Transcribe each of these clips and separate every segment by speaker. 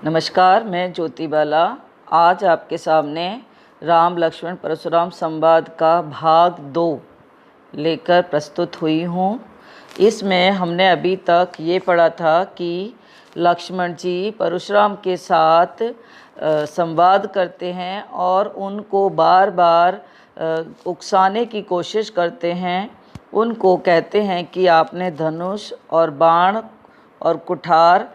Speaker 1: नमस्कार, मैं ज्योति बाला आज आपके सामने राम लक्ष्मण परशुराम संवाद का भाग 2 लेकर प्रस्तुत हुई हूँ। इसमें हमने अभी तक ये पढ़ा था कि लक्ष्मण जी परशुराम के साथ संवाद करते हैं और उनको बार बार उकसाने की कोशिश करते हैं। उनको कहते हैं कि आपने धनुष और बाण और कुठार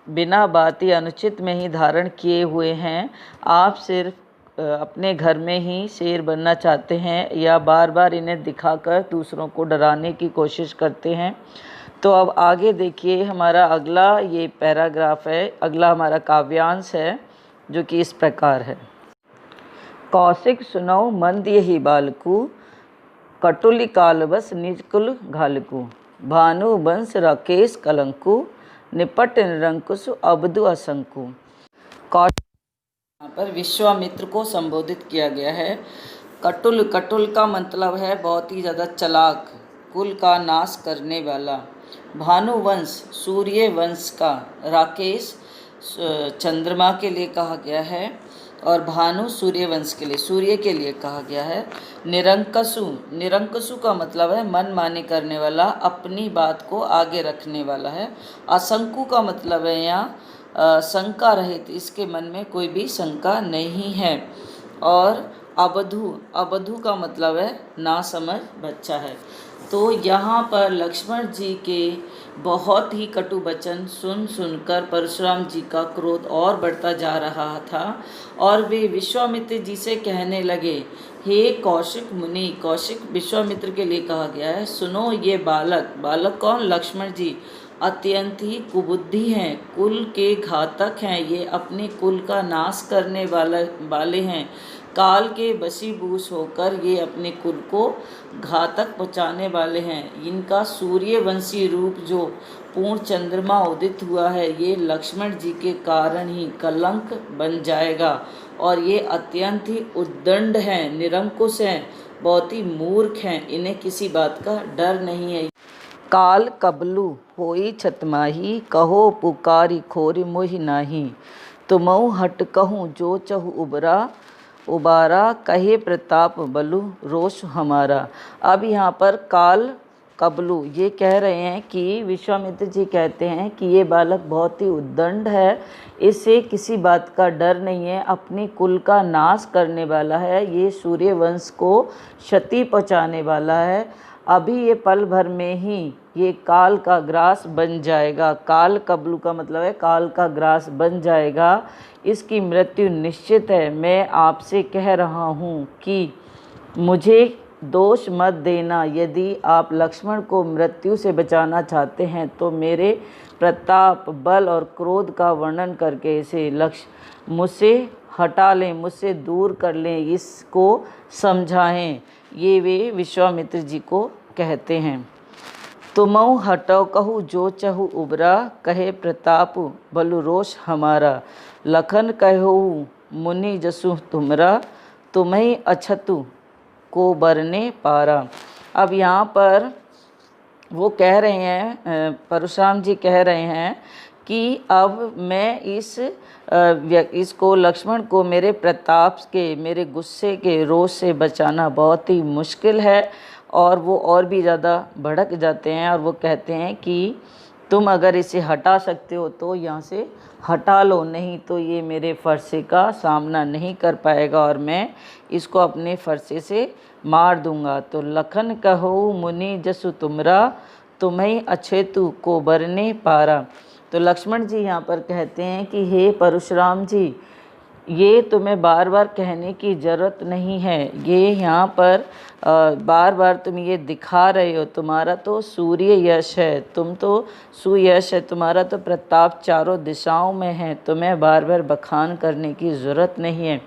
Speaker 1: बिना बात ही अनुचित में ही धारण किए हुए हैं। आप सिर्फ अपने घर में ही शेर बनना चाहते हैं या बार बार इन्हें दिखाकर दूसरों को डराने की कोशिश करते हैं। तो अब आगे देखिए, हमारा अगला ये पैराग्राफ है, अगला हमारा काव्यांश है जो कि इस प्रकार है। कौशिक सुनौ मंद यही बालकु, कटुल कालबस निज कुल घालकु, भानु वंश राकेश कलंकु, निपट निरंकुश अबदु असंकु। कौशिक यहाँ पर विश्वामित्र को संबोधित किया गया है। कटुल, कटुल का मतलब है बहुत ही ज़्यादा चालाक, कुल का नाश करने वाला। भानुवंश सूर्य वंश का, राकेश चंद्रमा के लिए कहा गया है और भानु सूर्य वंश के लिए, सूर्य के लिए कहा गया है। निरंकसु, निरंकसु का मतलब है मन माने करने वाला, अपनी बात को आगे रखने वाला है। असंकु का मतलब है यहाँ शंका रहित, इसके मन में कोई भी शंका नहीं है। और अबधु, अबधु का मतलब है नासमझ बच्चा है। तो यहाँ पर लक्ष्मण जी के बहुत ही कटु वचन सुन सुनकर परशुराम जी का क्रोध और बढ़ता जा रहा था और वे विश्वामित्र जी से कहने लगे, हे कौशिक मुनि, कौशिक विश्वामित्र के लिए कहा गया है, सुनो ये बालक, बालक कौन? लक्ष्मण जी अत्यंत ही कुबुद्धि हैं, कुल के घातक हैं, ये अपने कुल का नाश करने वाले हैं। काल के वशीभूष होकर ये अपने कुल को घातक पहुँचाने वाले हैं। इनका सूर्यवंशी रूप जो पूर्ण चंद्रमा उदित हुआ है, ये लक्ष्मण जी के कारण ही कलंक बन जाएगा और ये अत्यंत ही उद्दंड हैं, निरंकुश हैं, बहुत ही मूर्ख हैं, इन्हें किसी बात का डर नहीं है। काल कबलू होई छतमाही, कहो पुकारी खोरी मोहि नाही, तुमऊ हट कहूँ जो चहु उबारा, कहे प्रताप बलु रोष हमारा। अब यहाँ पर काल कबलू ये कह रहे हैं कि विश्वामित्र जी कहते हैं कि ये बालक बहुत ही उद्दंड है, इसे किसी बात का डर नहीं है, अपनी कुल का नाश करने वाला है, ये सूर्यवंश को क्षति पहुँचाने वाला है। अभी ये पल भर में ही ये काल का ग्रास बन जाएगा। काल कबलू का मतलब है काल का ग्रास बन जाएगा, इसकी मृत्यु निश्चित है। मैं आपसे कह रहा हूँ कि मुझे दोष मत देना। यदि आप लक्ष्मण को मृत्यु से बचाना चाहते हैं तो मेरे प्रताप, बल और क्रोध का वर्णन करके इसे मुझसे हटा लें, मुझसे दूर कर लें, इसको समझाएं। ये वे विश्वामित्र जी को कहते हैं। तुमऊ हटो कहू जो चहु उबरा, कहे प्रताप बलु रोष हमारा, लखन कहो मुनि जसु तुमरा, तुम्हें अछतु को बरने पारा। अब यहाँ पर वो कह रहे हैं, परशुराम जी कह रहे हैं कि अब मैं इसको लक्ष्मण को मेरे प्रताप के, मेरे गुस्से के, रोष से बचाना बहुत ही मुश्किल है। और वो और भी ज़्यादा भड़क जाते हैं और वो कहते हैं कि तुम अगर इसे हटा सकते हो तो यहाँ से हटा लो, नहीं तो ये मेरे फरसे का सामना नहीं कर पाएगा और मैं इसको अपने फरसे से मार दूंगा। तो लखन कहो मुनि जसु तुमरा, तुम्हें अछेतु को बरने पारा। तो लक्ष्मण जी यहाँ पर कहते हैं कि हे परशुराम जी, ये तुम्हें बार बार कहने की ज़रूरत नहीं है, ये यहाँ पर बार बार तुम ये दिखा रहे हो, तुम्हारा तो सूर्य यश है, तुम तो सुयश है, तुम्हारा तो प्रताप चारों दिशाओं में है, तुम्हें बार बार बखान करने की ज़रूरत नहीं है।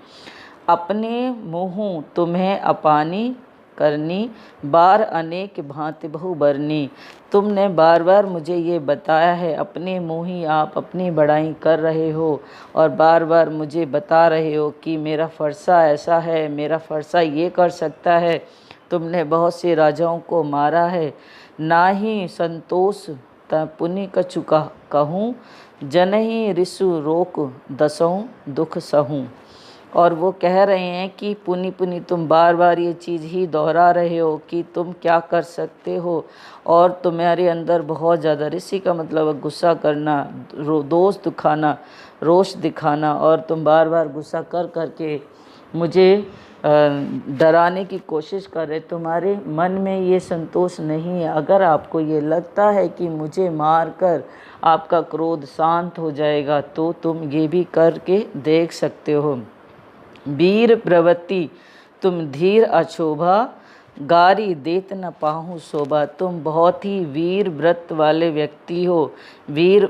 Speaker 1: अपने मुँह तुम्हें अपानी करनी, बार अनेक भांति बहु बरनी। तुमने बार बार मुझे ये बताया है, अपने मुँह ही आप अपनी बड़ाई कर रहे हो और बार बार मुझे बता रहे हो कि मेरा फरसा ऐसा है, मेरा फरसा ये कर सकता है। तुमने बहुत से राजाओं को मारा है, ना ही संतोष पुण्य कछु कहूँ, जनहि रिसु रोक दसों दुख सहूँ। और वो कह रहे हैं कि पुनि पुनि तुम बार बार ये चीज़ ही दोहरा रहे हो कि तुम क्या कर सकते हो, और तुम्हारे अंदर बहुत ज़्यादा, ऋषि का मतलब है गुस्सा करना, दोष दिखाना, रोष दिखाना, और तुम बार बार गुस्सा कर करके मुझे डराने की कोशिश कर रहे। तुम्हारे मन में ये संतोष नहीं है। अगर आपको ये लगता है कि मुझे मार कर आपका क्रोध शांत हो जाएगा तो तुम ये भी करके देख सकते हो। वीर प्रवृत्ति तुम धीर अशोभा, गारी देत न पाहूँ शोभा। तुम बहुत ही वीर व्रत वाले व्यक्ति हो, वीर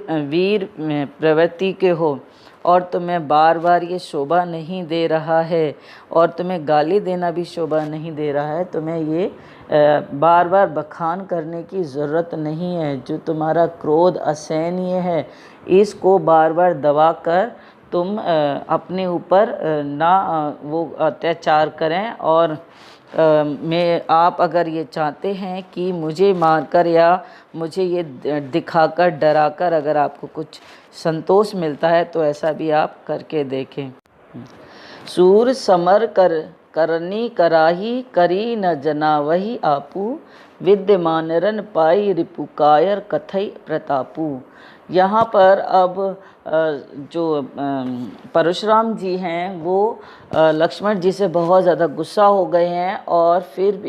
Speaker 1: प्रवृत्ति के हो, और तुम्हें बार बार ये शोभा नहीं दे रहा है, और तुम्हें गाली देना भी शोभा नहीं दे रहा है। तुम्हें ये बार बार बखान करने की ज़रूरत नहीं है। जो तुम्हारा क्रोध असहनीय है, इसको बार बार दबा कर तुम अपने ऊपर ना वो अत्याचार करें। और आप अगर ये चाहते हैं कि मुझे मारकर या मुझे ये दिखाकर डराकर अगर आपको कुछ संतोष मिलता है तो ऐसा भी आप करके देखें। सूर समर करनी कराही, करी न जना वही आपू, विद्यमान रन पाई रिपु कायर कथई प्रतापू। यहाँ पर अब जो परशुराम जी हैं वो लक्ष्मण जी से बहुत ज़्यादा गुस्सा हो गए हैं, और फिर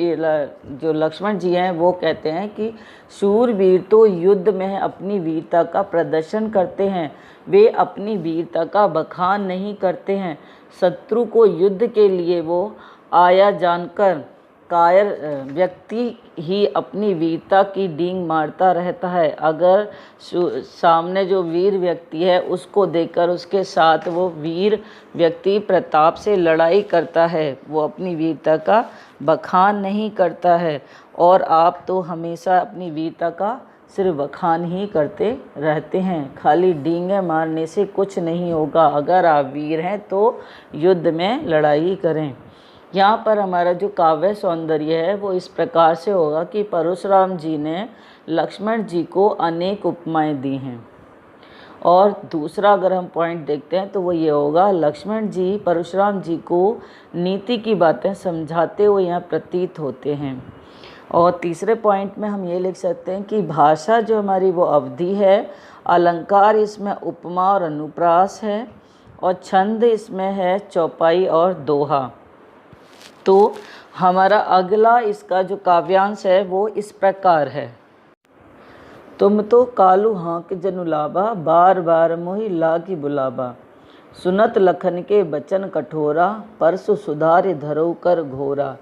Speaker 1: जो लक्ष्मण जी हैं वो कहते हैं कि शूरवीर तो युद्ध में अपनी वीरता का प्रदर्शन करते हैं, वे अपनी वीरता का बखान नहीं करते हैं। शत्रु को युद्ध के लिए वो आया जानकर कायर व्यक्ति ही अपनी वीरता की डींग मारता रहता है। अगर सामने जो वीर व्यक्ति है उसको देखकर उसके साथ वो वीर व्यक्ति प्रताप से लड़ाई करता है, वो अपनी वीरता का बखान नहीं करता है। और आप तो हमेशा अपनी वीरता का सिर्फ बखान ही करते रहते हैं। खाली डींगे मारने से कुछ नहीं होगा। अगर आप वीर हैं तो युद्ध में लड़ाई करें। यहाँ पर हमारा जो काव्य सौंदर्य है वो इस प्रकार से होगा कि परशुराम जी ने लक्ष्मण जी को अनेक उपमाएं दी हैं। और दूसरा अगर हम पॉइंट देखते हैं तो वो ये होगा, लक्ष्मण जी परशुराम जी को नीति की बातें समझाते हुए यहाँ प्रतीत होते हैं। और तीसरे पॉइंट में हम ये लिख सकते हैं कि भाषा जो हमारी वो अवधि है, अलंकार इसमें उपमा और अनुप्रास है, और छंद इसमें है चौपाई और दोहा। तो हमारा अगला इसका जो काव्यांश है वो इस प्रकार है। तुम तो कालू हाँक जनुलाबा, बार बार मोहि लागी बुलाबा, सुनत लखन के बचन कठोरा, परसु सुधार धरो कर घोरा।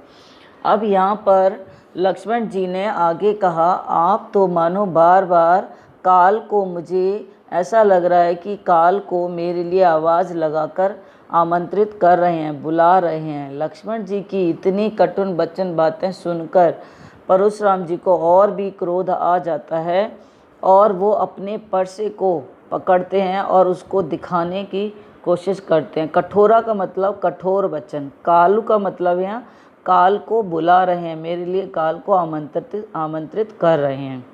Speaker 1: अब यहाँ पर लक्ष्मण जी ने आगे कहा, आप तो मानो बार बार काल को, मुझे ऐसा लग रहा है कि काल को मेरे लिए आवाज़ लगाकर आमंत्रित कर रहे हैं, बुला रहे हैं। लक्ष्मण जी की इतनी कटुन बचन बातें सुनकर परशुराम जी को और भी क्रोध आ जाता है, और वो अपने परसे को पकड़ते हैं और उसको दिखाने की कोशिश करते हैं। कठोरा का मतलब कठोर वचन, कालू का मतलब यहाँ काल को बुला रहे हैं, मेरे लिए काल को आमंत्रित कर रहे हैं।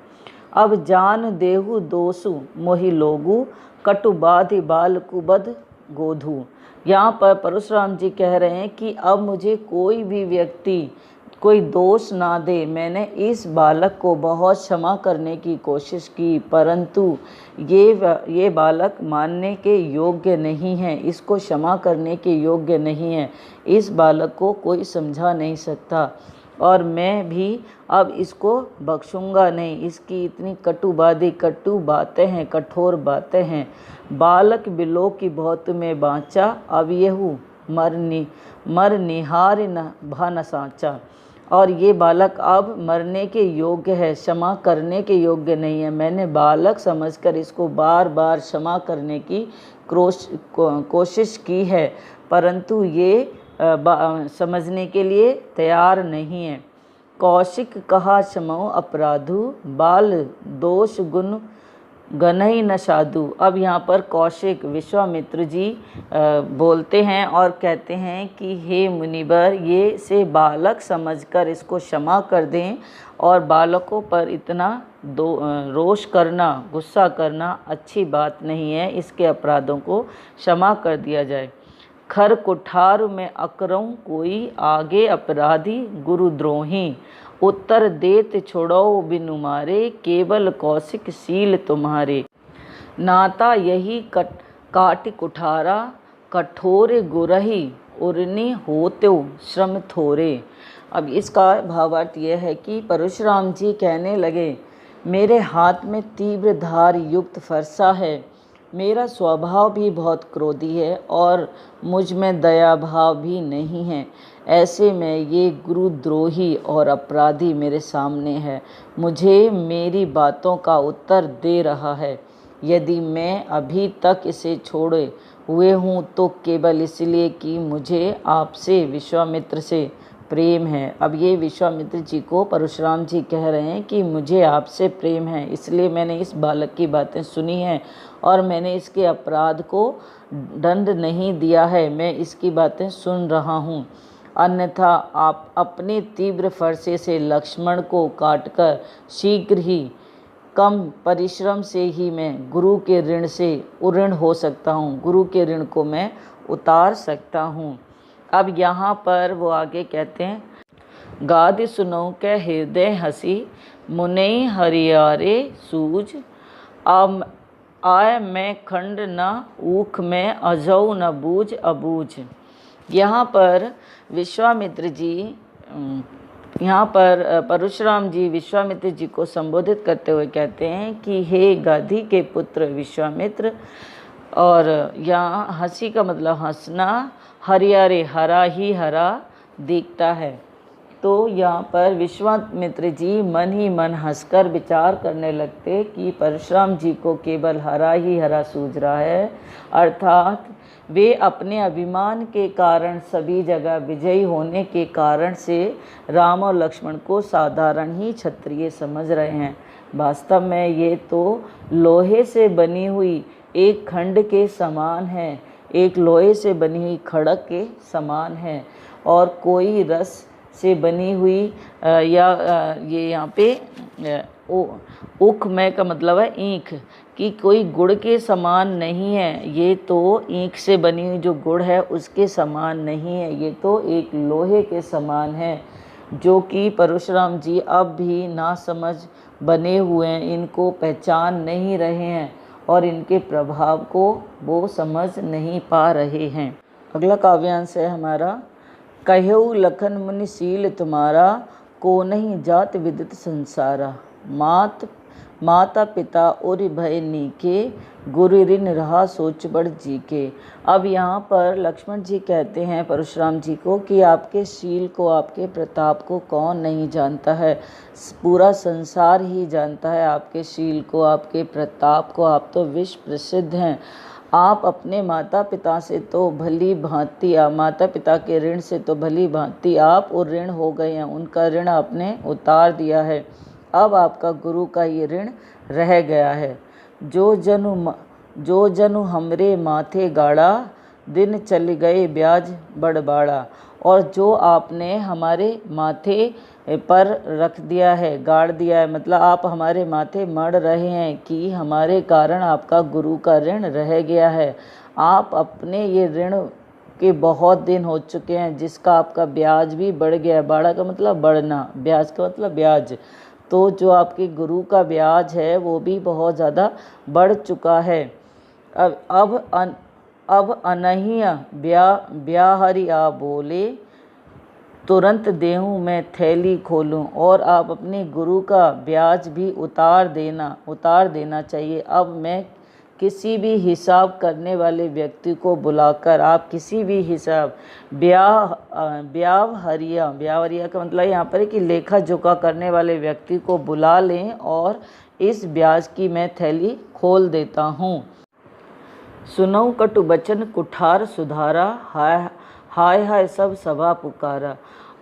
Speaker 1: अब जान देहु दोसु मोहि लोगु, कटु बाधि बाल कुबध गोधु। यहाँ पर परशुराम जी कह रहे हैं कि अब मुझे कोई भी व्यक्ति कोई दोष ना दे। मैंने इस बालक को बहुत क्षमा करने की कोशिश की, परंतु ये बालक मानने के योग्य नहीं है, इसको क्षमा करने के योग्य नहीं है। इस बालक को कोई समझा नहीं सकता, और मैं भी अब इसको बख्शूंगा नहीं। इसकी इतनी कटु बातें हैं, कठोर बातें हैं। बालक बिलो की बहुत में बाँचा, अब येहू मर निहार न भा न साँचा। और ये बालक अब मरने के योग्य है, क्षमा करने के योग्य नहीं है। मैंने बालक समझकर इसको बार बार क्षमा करने की कोशिश की है, परंतु ये समझने के लिए तैयार नहीं है। कौशिक कहा क्षमो अपराधु, बाल दोष गुण गनई न साधु। अब यहाँ पर कौशिक विश्वामित्र जी बोलते हैं और कहते हैं कि हे मुनिवर, ये से बालक समझकर इसको क्षमा कर दें, और बालकों पर इतना रोष करना, गुस्सा करना अच्छी बात नहीं है, इसके अपराधों को क्षमा कर दिया जाए। खर कुठार में अकरऊं कोई, आगे अपराधी गुरुद्रोही, उत्तर देत छोड़ो बिनु मारे, केवल कौशिक शील तुम्हारे। नाता यही काटि कुठारा, कठोर गुरही उर्नी होत्यो श्रम थोरे। अब इसका भावार्थ यह है कि परशुराम जी कहने लगे, मेरे हाथ में तीव्र धार युक्त फरसा है, मेरा स्वभाव भी बहुत क्रोधी है और मुझ में दया भाव भी नहीं है। ऐसे में ये गुरुद्रोही और अपराधी मेरे सामने है, मुझे मेरी बातों का उत्तर दे रहा है। यदि मैं अभी तक इसे छोड़े हुए हूँ तो केवल इसलिए कि मुझे आपसे, विश्वामित्र से प्रेम है। अब ये विश्वामित्र जी को परशुराम जी कह रहे हैं कि मुझे आपसे प्रेम है, इसलिए मैंने इस बालक की बातें सुनी हैं और मैंने इसके अपराध को दंड नहीं दिया है, मैं इसकी बातें सुन रहा हूँ। अन्यथा आप अपने तीव्र फरसे से लक्ष्मण को काटकर शीघ्र ही कम परिश्रम से ही मैं गुरु के ऋण से उऋण हो सकता हूँ, गुरु के ऋण को मैं उतार सकता हूँ। अब यहाँ पर वो आगे कहते हैं, गाद सुनो के हृदय हंसी, मुनई हरियारे सूझ, आय मैं खंड न ऊख में, अजौ न बूझ अबूझ। यहाँ पर विश्वामित्र जी, यहाँ पर परशुराम जी विश्वामित्र जी को संबोधित करते हुए कहते हैं कि हे गाधी के पुत्र विश्वामित्र, और यहाँ हंसी का मतलब हंसना, हरियारे हरा ही हरा दिखता है। तो यहाँ पर विश्वामित्र जी मन ही मन हंसकर विचार करने लगते कि परशुराम जी को केवल हरा ही हरा सूझ रहा है, अर्थात वे अपने अभिमान के कारण, सभी जगह विजयी होने के कारण से राम और लक्ष्मण को साधारण ही क्षत्रिय समझ रहे हैं। वास्तव में ये तो लोहे से बनी हुई एक खंड के समान है, एक लोहे से बनी हुई खड़क के समान है, और कोई रस से बनी हुई ये यहाँ पे उख में का मतलब है ईंख, कि कोई गुड़ के समान नहीं है, ये तो ईंख से बनी हुई जो गुड़ है उसके समान नहीं है, ये तो एक लोहे के समान है, जो कि परशुराम जी अब भी नासमझ बने हुए हैं, इनको पहचान नहीं रहे हैं और इनके प्रभाव को वो समझ नहीं पा रहे हैं। अगला काव्यांश है हमारा, कह्यऊ लखन मुनि शील तुम्हारा, को नहीं जात विदित संसारा, माता पिता और भय नीके, गुरु ऋण रहा सोच बड़ जी के। अब यहाँ पर लक्ष्मण जी कहते हैं परशुराम जी को कि आपके शील को, आपके प्रताप को कौन नहीं जानता है, पूरा संसार ही जानता है आपके शील को, आपके प्रताप को, आप तो विश्व प्रसिद्ध हैं। आप अपने माता पिता से तो भली भांति, माता पिता के ऋण से तो भली भांति आप और ऋण हो गए हैं, उनका ऋण आपने उतार दिया है, अब आपका गुरु का ये ऋण रह गया है। जो जनु हमरे माथे गाड़ा, दिन चल गए ब्याज बड़बाड़ा। और जो आपने हमारे माथे पर रख दिया है, गाड़ दिया है, मतलब आप हमारे माथे मढ़ रहे हैं कि हमारे कारण आपका गुरु का ऋण रह गया है। आप अपने ये ऋण के बहुत दिन हो चुके हैं, जिसका आपका ब्याज भी बढ़ गया है। बाड़ा का मतलब बढ़ना, ब्याज का मतलब ब्याज। तो जो आपके गुरु का ब्याज है वो भी बहुत ज़्यादा बढ़ चुका है। अब अनहिया ब्याहरी आ बोले, तुरंत देहूँ मैं थैली खोलूँ। और आप अपने गुरु का ब्याज भी उतार देना चाहिए। अब मैं किसी भी हिसाब करने वाले व्यक्ति को बुलाकर, आप किसी भी हिसाब ब्यावहरिया का मतलब यहाँ पर है कि लेखा जोखा करने वाले व्यक्ति को बुला लें और इस ब्याज की मैं थैली खोल देता हूँ। सुनऊ कटु बचन कुठार सुधारा, हाय हाय सब सभा पुकारा।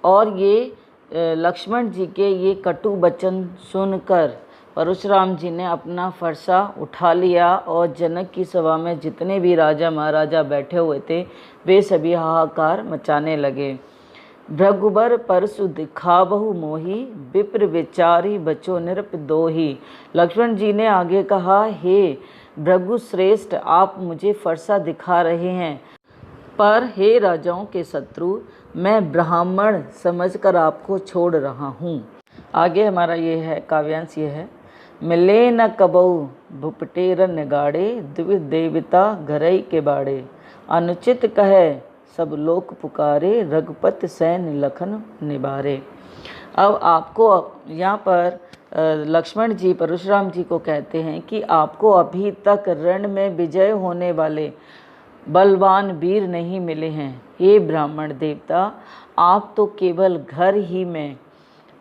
Speaker 1: और ये लक्ष्मण जी के ये कटु वचन सुनकर परशुराम जी ने अपना फरसा उठा लिया और जनक की सभा में जितने भी राजा महाराजा बैठे हुए थे वे सभी हाहाकार मचाने लगे। भृगुबर परसु दिखाबहु मोही, विप्र विचारी बचो नृप दोही। लक्ष्मण जी ने आगे कहा, हे भृगु श्रेष्ठ, आप मुझे फरसा दिखा रहे हैं, पर हे राजाओं के शत्रु, मैं ब्राह्मण समझकर आपको छोड़ रहा हूँ। आगे हमारा ये है काव्यांश, ये है, मिले न कबऊ भुपटेर निगाड़े, द्विज देवता घरई के बाड़े। अनुचित कहे सब लोक पुकारे, रघुपति सैन्य लखन निबारे। अब आपको यहाँ पर लक्ष्मण जी परशुराम जी को कहते हैं कि आपको अभी तक रण में विजय होने वाले बलवान वीर नहीं मिले हैं। हे ब्राह्मण देवता, आप तो केवल घर ही में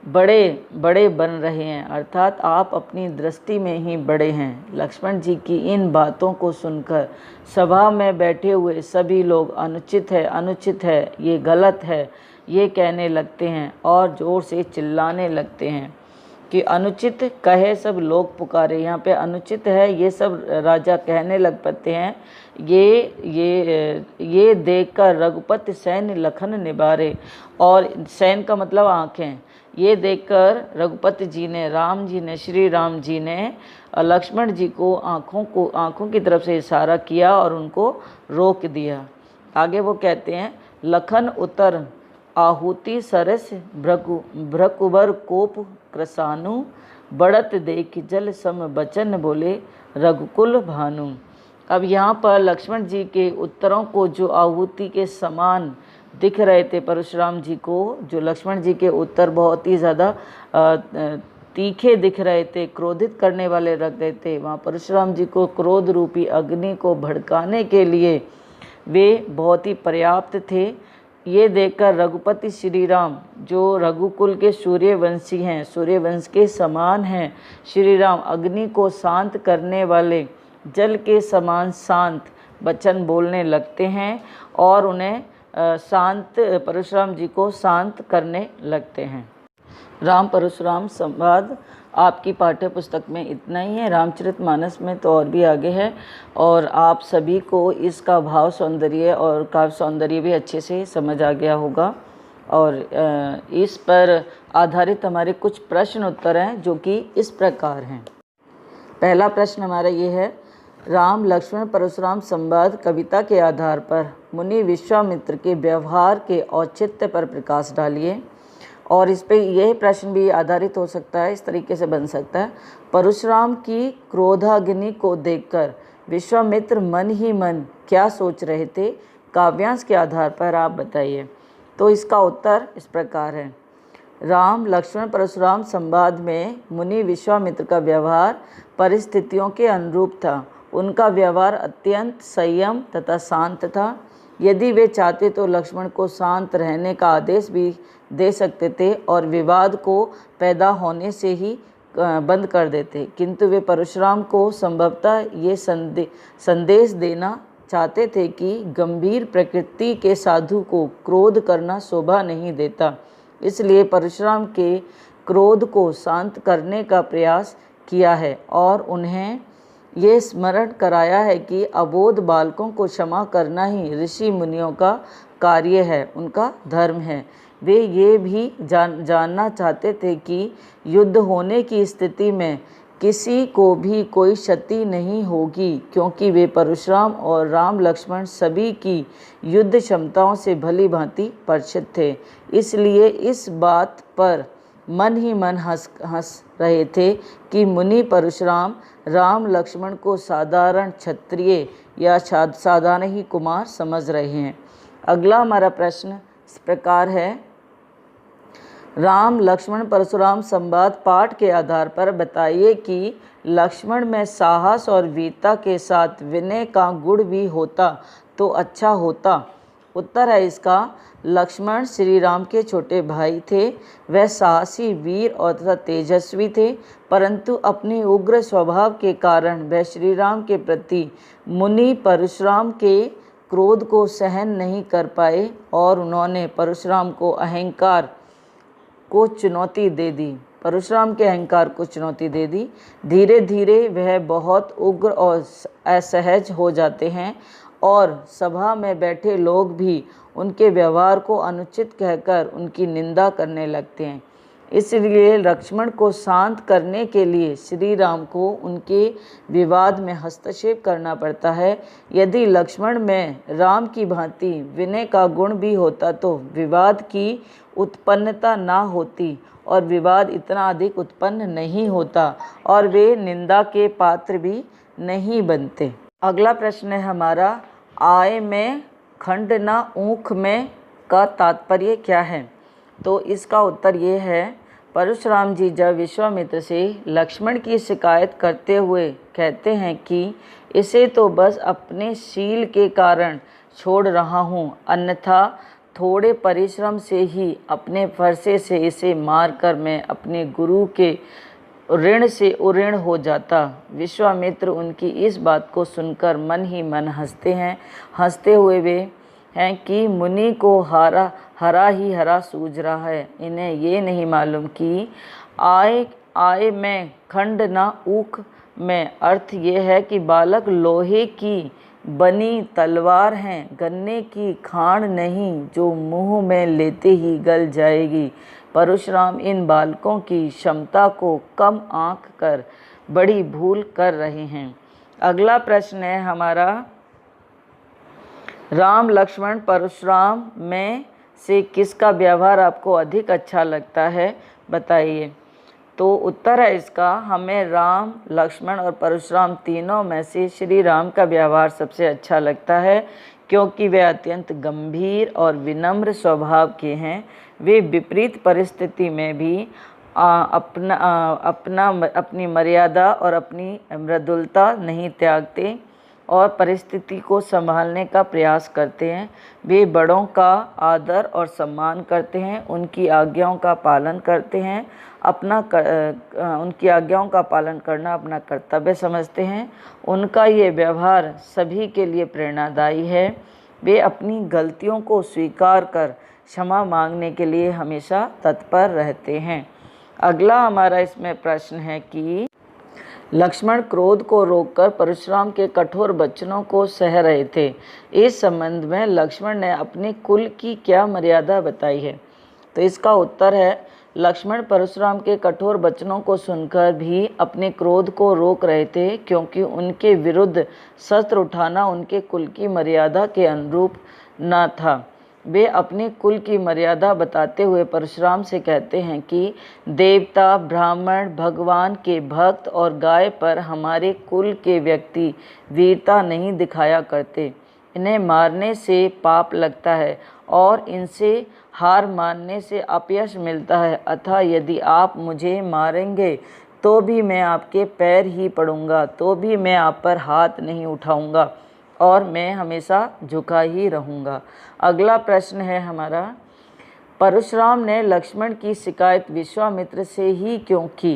Speaker 1: बड़े बड़े बन रहे हैं, अर्थात आप अपनी दृष्टि में ही बड़े हैं। लक्ष्मण जी की इन बातों को सुनकर सभा में बैठे हुए सभी लोग अनुचित है, अनुचित है, ये गलत है, ये कहने लगते हैं और ज़ोर से चिल्लाने लगते हैं कि अनुचित कहे सब लोग पुकारे। यहाँ पे अनुचित है ये सब राजा कहने लग पड़ते हैं। ये देखकर रघुपति सैन्य लखन निबारे, और सैन्य का मतलब आँखें। ये देखकर रघुपति जी ने, राम जी ने, श्री राम जी ने लक्ष्मण जी को आँखों की तरफ से इशारा किया और उनको रोक दिया। आगे वो कहते हैं, लखन उतर आहुति सरस भ्रकुबर कोप कृसानु, बढ़त देख जल सम बचन बोले रघुकुल भानु। अब यहाँ पर लक्ष्मण जी के उत्तरों को जो आहुति के समान दिख रहे थे परशुराम जी को, जो लक्ष्मण जी के उत्तर बहुत ही ज़्यादा तीखे दिख रहे थे, क्रोधित करने वाले रख रहे थे, वहाँ परशुराम जी को क्रोध रूपी अग्नि को भड़काने के लिए वे बहुत ही पर्याप्त थे। ये देखकर रघुपति श्री राम, जो रघुकुल के सूर्यवंशी हैं, सूर्यवंश के समान हैं, श्री राम अग्नि को शांत करने वाले जल के समान शांत वचन बोलने लगते हैं और उन्हें परशुराम जी को शांत करने लगते हैं। राम परशुराम संवाद आपकी पाठ्य पुस्तक में इतना ही है। रामचरितमानस में तो और भी आगे है, और आप सभी को इसका भाव सौंदर्य और काव्य सौंदर्य भी अच्छे से समझ आ गया होगा। और इस पर आधारित हमारे कुछ प्रश्न उत्तर हैं जो कि इस प्रकार हैं। पहला प्रश्न हमारा ये है, राम लक्ष्मण परशुराम संवाद कविता के आधार पर मुनि विश्वामित्र के व्यवहार के औचित्य पर प्रकाश डालिए। और इस पे यह प्रश्न भी आधारित हो सकता है, इस तरीके से बन सकता है, परशुराम की क्रोधाग्नि को देखकर विश्वामित्र मन ही मन क्या सोच रहे थे, काव्यांश के आधार पर आप बताइए। तो इसका उत्तर इस प्रकार है, राम लक्ष्मण परशुराम संवाद में मुनि विश्वामित्र का व्यवहार परिस्थितियों के अनुरूप था। उनका व्यवहार अत्यंत संयम तथा शांत था। यदि वे चाहते तो लक्ष्मण को शांत रहने का आदेश भी दे सकते थे और विवाद को पैदा होने से ही बंद कर देते, किंतु वे परशुराम को संभवतः ये संदेश देना चाहते थे कि गंभीर प्रकृति के साधु को क्रोध करना शोभा नहीं देता। इसलिए परशुराम के क्रोध को शांत करने का प्रयास किया है और उन्हें ये स्मरण कराया है कि अबोध बालकों को क्षमा करना ही ऋषि मुनियों का कार्य है, उनका धर्म है। वे ये भी जानना चाहते थे कि युद्ध होने की स्थिति में किसी को भी कोई क्षति नहीं होगी, क्योंकि वे परशुराम और राम लक्ष्मण सभी की युद्ध क्षमताओं से भली भांति परिचित थे। इसलिए इस बात पर मन ही मन हंस रहे थे कि मुनि परशुराम राम लक्ष्मण को साधारण क्षत्रिय या साधारण ही कुमार समझ रहे हैं। अगला हमारा प्रश्न इस प्रकार है, राम लक्ष्मण परशुराम संवाद पाठ के आधार पर बताइए कि लक्ष्मण में साहस और वीरता के साथ विनय का गुण भी होता तो अच्छा होता। उत्तर है इसका, लक्ष्मण श्री राम के छोटे भाई थे। वह साहसी, वीर और तथा तेजस्वी थे, परंतु अपने उग्र स्वभाव के कारण वह श्री राम के प्रति मुनि परशुराम के क्रोध को सहन नहीं कर पाए और उन्होंने परशुराम को अहंकार को चुनौती दे दी। परशुराम के अहंकार को चुनौती दे दी। धीरे धीरे वह बहुत उग्र और असहज हो जाते हैं और सभा में बैठे लोग भी उनके व्यवहार को अनुचित कहकर उनकी निंदा करने लगते हैं। इसलिए लक्ष्मण को शांत करने के लिए श्री राम को उनके विवाद में हस्तक्षेप करना पड़ता है। यदि लक्ष्मण में राम की भांति विनय का गुण भी होता तो विवाद की उत्पन्नता ना होती और विवाद इतना अधिक उत्पन्न नहीं होता और वे निंदा के पात्र भी नहीं बनते। अगला प्रश्न है हमारा, आय में खंड ना ऊख में का तात्पर्य क्या है? तो इसका उत्तर ये है, परशुराम जी जब विश्वामित्र से लक्ष्मण की शिकायत करते हुए कहते हैं कि इसे तो बस अपने शील के कारण छोड़ रहा हूँ, अन्यथा थोड़े परिश्रम से ही अपने फरसे से इसे मारकर मैं अपने गुरु के ऋण से उऋण हो जाता। विश्वामित्र उनकी इस बात को सुनकर मन ही मन हंसते हैं। हंसते हुए वे हैं कि मुनि को हरा ही हरा सूझ रहा है। इन्हें ये नहीं मालूम कि आय में खंड ना ऊख में अर्थ ये है कि बालक लोहे की बनी तलवार हैं, गन्ने की खांड नहीं जो मुंह में लेते ही गल जाएगी। परशुराम इन बालकों की क्षमता को कम आंक कर बड़ी भूल कर रहे हैं। अगला प्रश्न है हमारा, राम लक्ष्मण परशुराम में से किसका व्यवहार आपको अधिक अच्छा लगता है, बताइए। तो उत्तर है इसका, हमें राम लक्ष्मण और परशुराम तीनों में से श्री राम का व्यवहार सबसे अच्छा लगता है, क्योंकि वे अत्यंत गंभीर और विनम्र स्वभाव के हैं। वे विपरीत परिस्थिति में भी अपनी मर्यादा और अपनी मृदुलता नहीं त्यागते और परिस्थिति को संभालने का प्रयास करते हैं। वे बड़ों का आदर और सम्मान करते हैं, उनकी आज्ञाओं का पालन करते हैं, उनकी आज्ञाओं का पालन करना अपना कर्तव्य समझते हैं। उनका ये व्यवहार सभी के लिए प्रेरणादायी है। वे अपनी गलतियों को स्वीकार कर क्षमा मांगने के लिए हमेशा तत्पर रहते हैं। अगला हमारा इसमें प्रश्न है कि लक्ष्मण क्रोध को रोककर परशुराम के कठोर वचनों को सह रहे थे। इस संबंध में लक्ष्मण ने अपने कुल की क्या मर्यादा बताई है? तो इसका उत्तर है, लक्ष्मण परशुराम के कठोर वचनों को सुनकर भी अपने क्रोध को रोक रहे थे, क्योंकि उनके विरुद्ध शस्त्र उठाना उनके कुल की मर्यादा के अनुरूप न था। वे अपने कुल की मर्यादा बताते हुए परशुराम से कहते हैं कि देवता, ब्राह्मण, भगवान के भक्त और गाय पर हमारे कुल के व्यक्ति वीरता नहीं दिखाया करते। इन्हें मारने से पाप लगता है और इनसे हार मानने से अपयश मिलता है। अतः यदि आप मुझे मारेंगे तो भी मैं आपके पैर ही पड़ूंगा, तो भी मैं आप पर हाथ नहीं उठाऊंगा और मैं हमेशा झुका ही रहूँगा। अगला प्रश्न है हमारा, परशुराम ने लक्ष्मण की शिकायत विश्वामित्र से ही क्यों की?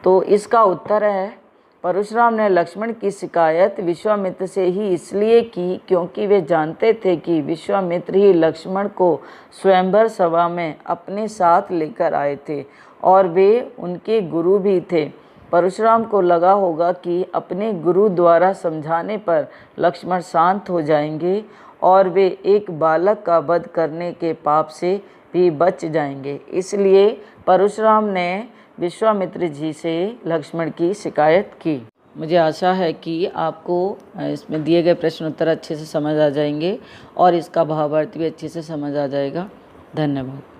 Speaker 1: तो इसका उत्तर है, परशुराम ने लक्ष्मण की शिकायत विश्वामित्र से ही इसलिए की क्योंकि वे जानते थे कि विश्वामित्र ही लक्ष्मण को स्वयंवर सभा में अपने साथ लेकर आए थे और वे उनके गुरु भी थे। परशुराम को लगा होगा कि अपने गुरु द्वारा समझाने पर लक्ष्मण शांत हो जाएंगे और वे एक बालक का वध करने के पाप से भी बच जाएंगे। इसलिए परशुराम ने विश्वामित्र जी से लक्ष्मण की शिकायत की। मुझे आशा है कि आपको इसमें दिए गए प्रश्न उत्तर अच्छे से समझ आ जाएंगे और इसका भावार्थ भी अच्छे से समझ आ जाएगा। धन्यवाद।